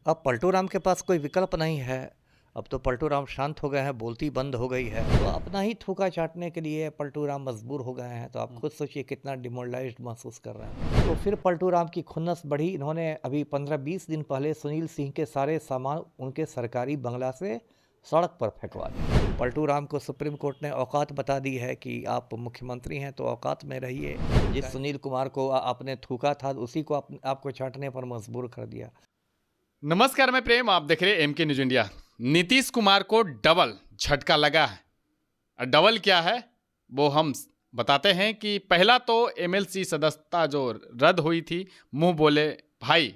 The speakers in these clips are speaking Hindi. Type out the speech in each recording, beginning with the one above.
अब पलटू राम के पास कोई विकल्प नहीं है। अब तो पलटू राम शांत हो गए हैं, बोलती बंद हो गई है। तो अपना ही थूका चाटने के लिए पलटू राम मजबूर हो गए हैं। तो आप खुद सोचिए कितना डिमोरलाइज्ड महसूस कर रहे हैं। तो फिर पलटू राम की खुन्नस बढ़ी। इन्होंने अभी 15-20 दिन पहले सुनील सिंह के सारे सामान उनके सरकारी बंगला से सड़क पर फेंकवा दिए। पलटू राम को सुप्रीम कोर्ट ने औकात बता दी है कि आप मुख्यमंत्री हैं तो औकात में रहिए। जिस सुनील कुमार को आपने थूका था उसी को आपको चाटने पर मजबूर कर दिया। नमस्कार, मैं प्रेम, आप देख रहे हैं MK news India. Nitish Kumar को डबल झटका लगा है। और डबल क्या है वो हम बताते हैं कि पहला तो एमएलसी सदस्यता जो रद्द हुई थी, मुंह बोले भाई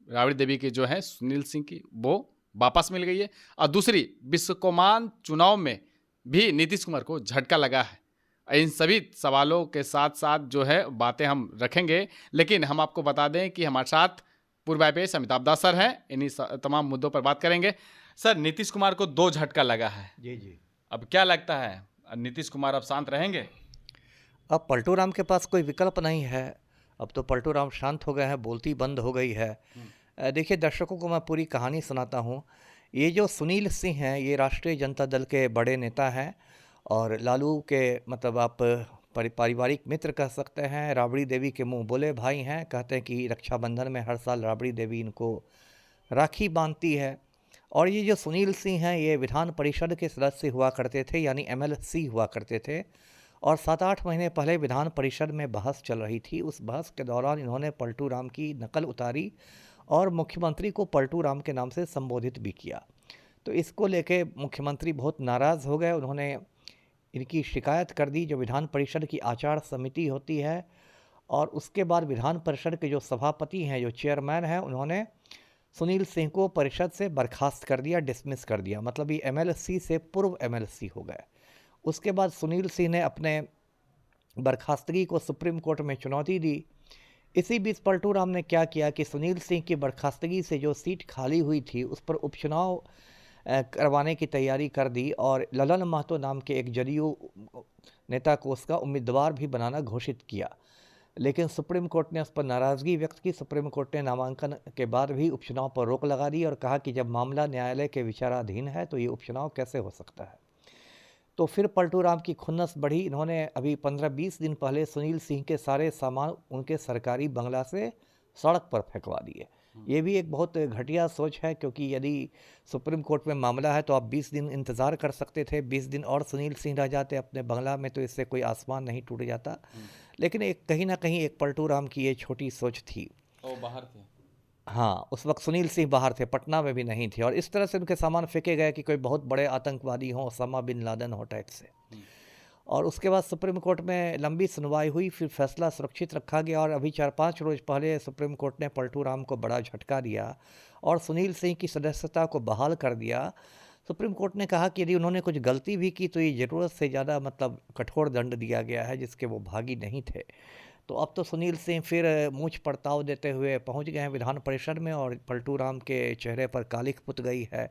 राबड़ी देवी के जो है सुनील सिंह की, वो वापस मिल गई है। और दूसरी बिस्कोमान चुनाव में भी नीतीश कुमार को झटका लगा है। इन सभी सवालों के साथ साथ जो है बातें हम रखेंगे, लेकिन हम आपको बता दें कि हमारे साथ पूर्व आईपीएस अमिताभ दास सर हैं। इन्हीं तमाम मुद्दों पर बात करेंगे। सर, नीतीश कुमार को 2 झटका लगा है। जी जी। अब क्या लगता है, नीतीश कुमार अब शांत रहेंगे? अब पलटू राम के पास कोई विकल्प नहीं है। अब तो पलटू राम शांत हो गए हैं, बोलती बंद हो गई है। देखिए, दर्शकों को मैं पूरी कहानी सुनाता हूँ। ये जो सुनील सिंह हैं, ये राष्ट्रीय जनता दल के बड़े नेता हैं और लालू के मतलब आप पारिवारिक मित्र कह सकते हैं। राबड़ी देवी के मुंह बोले भाई हैं। कहते हैं कि रक्षाबंधन में हर साल राबड़ी देवी इनको राखी बांधती है। और ये जो सुनील सिंह हैं, ये विधान परिषद के सदस्य हुआ करते थे, यानी एमएलसी हुआ करते थे। और 7-8 महीने पहले विधान परिषद में बहस चल रही थी। उस बहस के दौरान इन्होंने पलटू राम की नकल उतारी और मुख्यमंत्री को पलटू राम के नाम से संबोधित भी किया। तो इसको लेके मुख्यमंत्री बहुत नाराज़ हो गए। उन्होंने इनकी शिकायत कर दी जो विधान परिषद की आचार समिति होती है। और उसके बाद विधान परिषद के जो सभापति हैं, जो चेयरमैन हैं, उन्होंने सुनील सिंह को परिषद से बर्खास्त कर दिया, डिसमिस कर दिया। मतलब ये एमएलसी से पूर्व एमएलसी हो गए। उसके बाद सुनील सिंह ने अपने बर्खास्तगी को सुप्रीम कोर्ट में चुनौती दी। इसी बीच पलटू राम ने क्या किया कि सुनील सिंह की बर्खास्तगी से जो सीट खाली हुई थी उस पर उपचुनाव करवाने की तैयारी कर दी और ललन महतो नाम के एक जदयू नेता को उसका उम्मीदवार भी बनाना घोषित किया। लेकिन सुप्रीम कोर्ट ने उस पर नाराज़गी व्यक्त की। सुप्रीम कोर्ट ने नामांकन के बाद भी उपचुनाव पर रोक लगा दी और कहा कि जब मामला न्यायालय के विचाराधीन है तो ये उपचुनाव कैसे हो सकता है। तो फिर पलटू राम की खुन्नस बढ़ी। इन्होंने अभी 15-20 दिन पहले सुनील सिंह के सारे सामान उनके सरकारी बंगला से सड़क पर फेंकवा दिए। ये भी एक बहुत घटिया सोच है, क्योंकि यदि सुप्रीम कोर्ट में मामला है तो आप 20 दिन इंतज़ार कर सकते थे। 20 दिन और सुनील सिंह रह जाते अपने बंगला में तो इससे कोई आसमान नहीं टूट जाता। लेकिन एक कहीं ना कहीं एक पलटू राम की ये छोटी सोच थी। वो बाहर थे। हाँ, उस वक्त सुनील सिंह बाहर थे, पटना में भी नहीं थे। और इस तरह से उनके सामान फेंके गए कि कोई बहुत बड़े आतंकवादी हों, ओसामा बिन लादेन हो टाइप से। और उसके बाद सुप्रीम कोर्ट में लंबी सुनवाई हुई, फिर फैसला सुरक्षित रखा गया। और अभी 4-5 रोज़ पहले सुप्रीम कोर्ट ने पलटू राम को बड़ा झटका दिया और सुनील सिंह की सदस्यता को बहाल कर दिया। सुप्रीम कोर्ट ने कहा कि यदि उन्होंने कुछ गलती भी की तो ये ज़रूरत से ज़्यादा मतलब कठोर दंड दिया गया है, जिसके वो भागी नहीं थे। तो अब तो सुनील सिंह फिर मूंछ पड़ताव देते हुए पहुंच गए हैं विधान परिषद में और पलटू राम के चेहरे पर कालिख पुत गई है।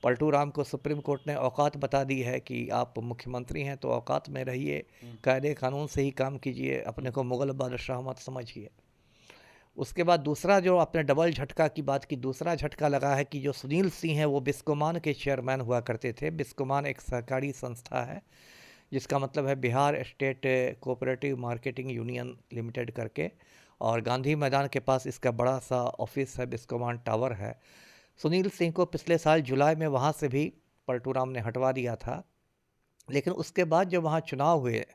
पलटू राम को सुप्रीम कोर्ट ने औकात बता दी है कि आप मुख्यमंत्री हैं तो औकात में रहिए, कायदे कानून से ही काम कीजिए, अपने को मुगल बादशाह मत समझिए। उसके बाद दूसरा जो आपने डबल झटका की बात की, दूसरा झटका लगा है कि जो सुनील सिंह हैं वो बिस्कोमान के चेयरमैन हुआ करते थे। बिस्कोमान एक सहकारी संस्था है जिसका मतलब है Bihar state cooperative marketing union limited करके। और गांधी मैदान के पास इसका बड़ा सा ऑफिस है, बिस्कोमान टावर है। सुनील सिंह को पिछले साल जुलाई में वहाँ से भी पलटू राम ने हटवा दिया था। लेकिन उसके बाद जब वहाँ चुनाव हुए,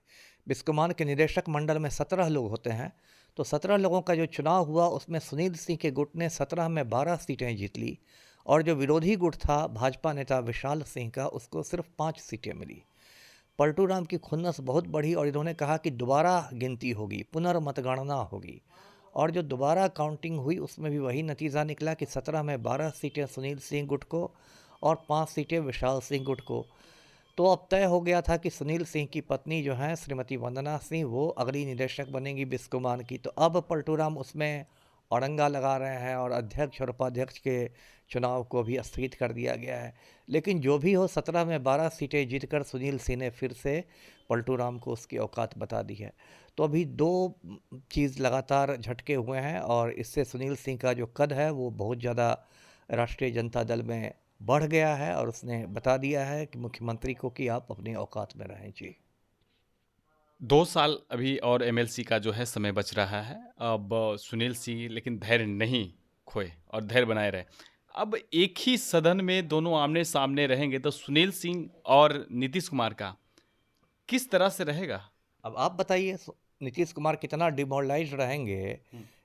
बिस्कोमान के निदेशक मंडल में 17 लोग होते हैं, तो 17 लोगों का जो चुनाव हुआ उसमें सुनील सिंह के गुट ने 17 में 12 सीटें जीत ली। और जो विरोधी गुट था भाजपा नेता विशाल सिंह का, उसको सिर्फ 5 सीटें मिली। पलटू राम की खुन्नस बहुत बढ़ी और इन्होंने कहा कि दोबारा गिनती होगी, पुनर्मतगणना होगी। और जो दोबारा काउंटिंग हुई उसमें भी वही नतीजा निकला कि 17 में 12 सीटें सुनील सिंह गुट को और 5 सीटें विशाल सिंह गुट को। तो अब तय हो गया था कि सुनील सिंह की पत्नी जो हैं श्रीमती वंदना सिंह, वो अगली निदेशक बनेंगी बिस्कोमान की। तो अब पलटू राम उसमें औरंगा लगा रहे हैं और अध्यक्ष और उपाध्यक्ष के चुनाव को भी स्थगित कर दिया गया है। लेकिन जो भी हो, 17 में 12 सीटें जीतकर सुनील सिंह ने फिर से पलटू राम को उसकी औकात बता दी है। तो अभी 2 चीज़ लगातार झटके हुए हैं और इससे सुनील सिंह का जो कद है वो बहुत ज़्यादा राष्ट्रीय जनता दल में बढ़ गया है और उसने बता दिया है कि मुख्यमंत्री को कि आप अपनी औकात में रहें। जी 2 साल अभी और एमएलसी का जो है समय बच रहा है। अब सुनील सिंह लेकिन धैर्य नहीं खोए और धैर्य बनाए रहे। अब एक ही सदन में दोनों आमने-सामने रहेंगे तो सुनील सिंह और नीतीश कुमार का किस तरह से रहेगा? अब आप बताइए नीतीश कुमार कितना डिमोरलाइज रहेंगे।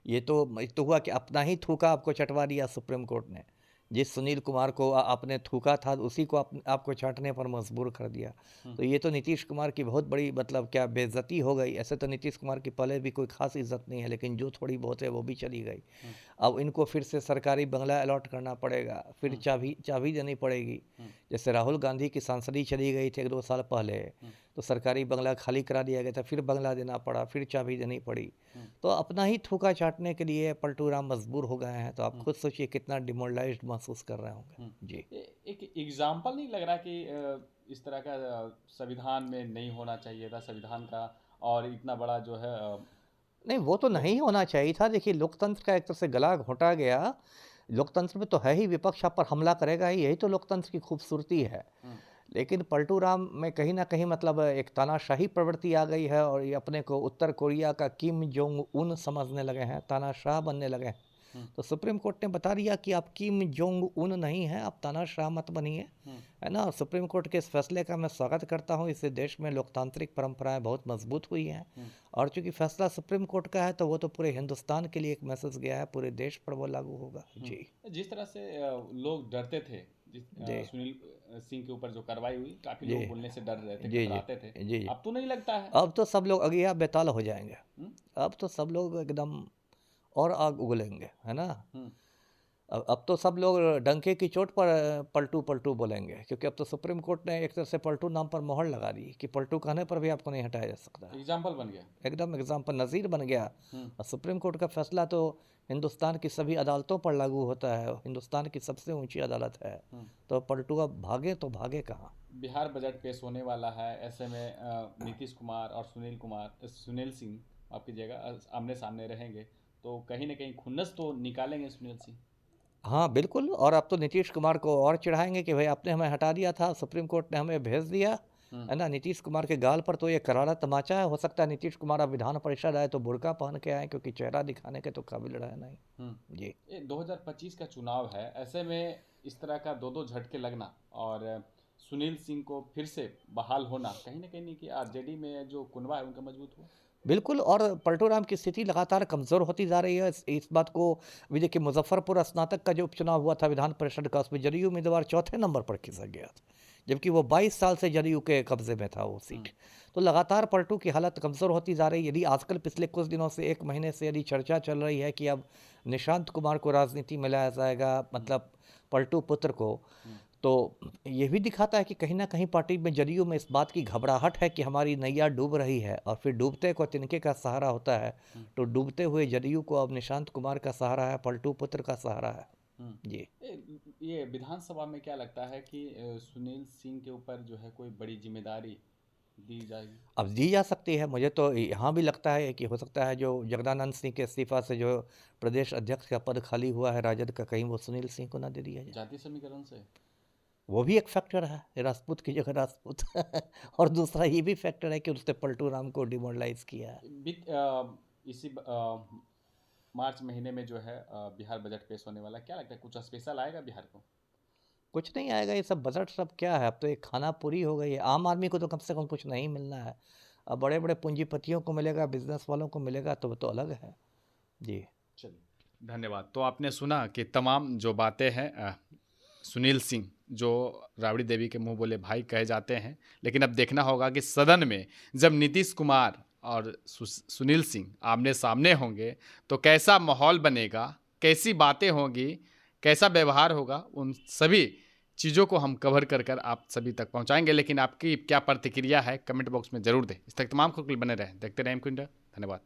ये तो हुआ कि अपना ही थूका आपको चटवा दिया सुप्रीम कोर्ट ने। जिस सुनील कुमार को आपने थूका था उसी को आपको चाटने पर मजबूर कर दिया। तो ये तो नीतीश कुमार की बहुत बड़ी मतलब क्या बेइज्जती हो गई। ऐसे तो नीतीश कुमार की पहले भी कोई खास इज्जत नहीं है, लेकिन जो थोड़ी बहुत है वो भी चली गई। अब इनको फिर से सरकारी बंगला अलॉट करना पड़ेगा, फिर चाबी देनी पड़ेगी। जैसे राहुल गांधी की सांसदी चली गई थी 1-2 साल पहले, तो सरकारी बंगला खाली करा दिया गया था, फिर बंगला देना पड़ा, फिर चाबी देनी पड़ी। तो अपना ही थूका चाटने के लिए पलटू राम मजबूर हो गए हैं। तो आप खुद सोचिए कितना डिमोरलाइज्ड महसूस कर रहे होंगे। जी एक एग्जाम्पल नहीं लग रहा कि इस तरह का संविधान में नहीं होना चाहिए था संविधान का, और इतना बड़ा जो है नहीं, वो तो नहीं होना चाहिए था। देखिए लोकतंत्र का एक तरह से गला घोंटा गया। लोकतंत्र में तो है ही विपक्ष आप पर हमला करेगा ही, यही तो लोकतंत्र की खूबसूरती है। लेकिन पलटू राम में कहीं ना कहीं मतलब एक तानाशाही प्रवृत्ति आ गई है और ये अपने को उत्तर कोरिया का किम जोंग उन समझने लगे हैं, तानाशाह बनने लगे हैं। तो सुप्रीम कोर्ट ने बता दिया कि आप किम जोंग उन नहीं हैं, आप तानाशाह मत बनिए, है ना। और सुप्रीम कोर्ट के इस फैसले का मैं स्वागत करता हूँ। इससे देश में लोकतांत्रिक परंपराएं बहुत मजबूत हुई हैं। और चूंकि फैसला सुप्रीम कोर्ट का है तो वो तो पूरे हिंदुस्तान के लिए एक मैसेज गया है, पूरे देश पर वो लागू होगा। जी जिस तरह से लोग डरते थे सुनील सिंह के ऊपर जो कार्रवाई हुई, काफी लोग बोलने से डर रहे थे, घबराते थे। जी अब तो नहीं लगता है? अब तो सब लोग अगिया बेताल हो जाएंगे। अब तो सब लोग एकदम और आग उगलेंगे, है ना। अब तो सब लोग डंके की चोट पर पलटू पलटू बोलेंगे, क्योंकि अब तो सुप्रीम कोर्ट ने एक तरह से पलटू नाम पर मोहर लगा दी कि पलटू कहने पर भी आपको नहीं हटाया जा सकता। एग्जाम्पल बन गया, एकदम एग्जाम्पल नज़ीर बन गया। और सुप्रीम कोर्ट का फैसला तो हिंदुस्तान की सभी अदालतों पर लागू होता है, हिंदुस्तान की सबसे ऊंची अदालत है। तो पलटू अब भागे तो भागे कहाँ। बिहार बजट पेश होने वाला है, ऐसे में नीतीश कुमार और सुनील सिंह आपकी जगह आमने सामने रहेंगे, तो कहीं ना कहीं खुन्नस तो निकालेंगे सुनील सिंह। हाँ बिल्कुल। और अब तो नीतीश कुमार को और चिढ़ाएंगे कि भाई आपने हमें हटा दिया था, सुप्रीम कोर्ट ने हमें भेज दिया, है ना। नीतीश कुमार के गाल पर तो ये करारा तमाचा है। हो सकता है नीतीश कुमार अब विधान परिषद आए तो बुर्का पहन के आए, क्योंकि चेहरा दिखाने के तो काबिल रहे नहीं। जी 2025 का चुनाव है, ऐसे में इस तरह का दो झटके लगना और सुनील सिंह को फिर से बहाल होना, कहीं ना कहीं कि आरजेडी में जो कुनबा है उनका मजबूत हुआ। बिल्कुल। और पलटू राम की स्थिति लगातार कमज़ोर होती जा रही है। इस बात को भी देखिए, मुजफ्फरपुर स्नातक का जो उपचुनाव हुआ था विधान परिषद का, उसमें जदयू उम्मीदवार चौथे नंबर पर खिसक गया था, जबकि वो 22 साल से जदयू के कब्जे में था वो सीट। तो लगातार पलटू की हालत कमज़ोर होती जा रही है। यदि आजकल पिछले कुछ दिनों से, एक महीने से यदि चर्चा चल रही है कि अब निशांत कुमार को राजनीति में लाया जाएगा, मतलब पलटू पुत्र को, तो ये भी दिखाता है कि कहीं ना कहीं पार्टी में, जदयू में इस बात की घबराहट है कि हमारी नैया डूब रही है। और फिर डूबते को तिनके का सहारा होता है, तो डूबते हुए जदयू को अब निशांत कुमार का सहारा है, पलटू पुत्र का सहारा है। जी ये विधानसभा में क्या लगता है कि सुनील सिंह के ऊपर जो है कोई बड़ी जिम्मेदारी दी जाएगी? अब दी जा सकती है। मुझे तो यहाँ भी लगता है कि हो सकता है जो जगदानंद सिंह के इस्तीफा से जो प्रदेश अध्यक्ष का पद खाली हुआ है राजद का, कहीं वो सुनील सिंह को ना दे दिया जाए। जाति समीकरण से वो भी एक फैक्टर है, राजपूत की जगह राजपूत। और दूसरा ये भी फैक्टर है कि उसने पलटू राम को डिमोरलाइज किया है। इसी मार्च महीने में जो है बिहार बजट पेश होने वाला, क्या लगता है कुछ स्पेशल आएगा बिहार को? कुछ नहीं आएगा। ये सब बजट सब क्या है, अब तो एक खाना पूरी हो गई है। आम आदमी को तो कम से कम कुछ नहीं मिलना है। अब बड़े बड़े पूंजीपतियों को मिलेगा, बिजनेस वालों को मिलेगा, तो वो तो अलग है। जी चलिए, धन्यवाद। तो आपने सुना कि तमाम जो बातें हैं सुनील सिंह, जो राबड़ी देवी के मुंह बोले भाई कहे जाते हैं, लेकिन अब देखना होगा कि सदन में जब नीतीश कुमार और सुनील सिंह आमने सामने होंगे तो कैसा माहौल बनेगा, कैसी बातें होंगी, कैसा व्यवहार होगा, उन सभी चीज़ों को हम कवर कर आप सभी तक पहुंचाएंगे। लेकिन आपकी क्या प्रतिक्रिया है कमेंट बॉक्स में ज़रूर दें। इस तक तमाम खबरों के लिए बने रहें, देखते रहें एम क्यू इंडिया। धन्यवाद।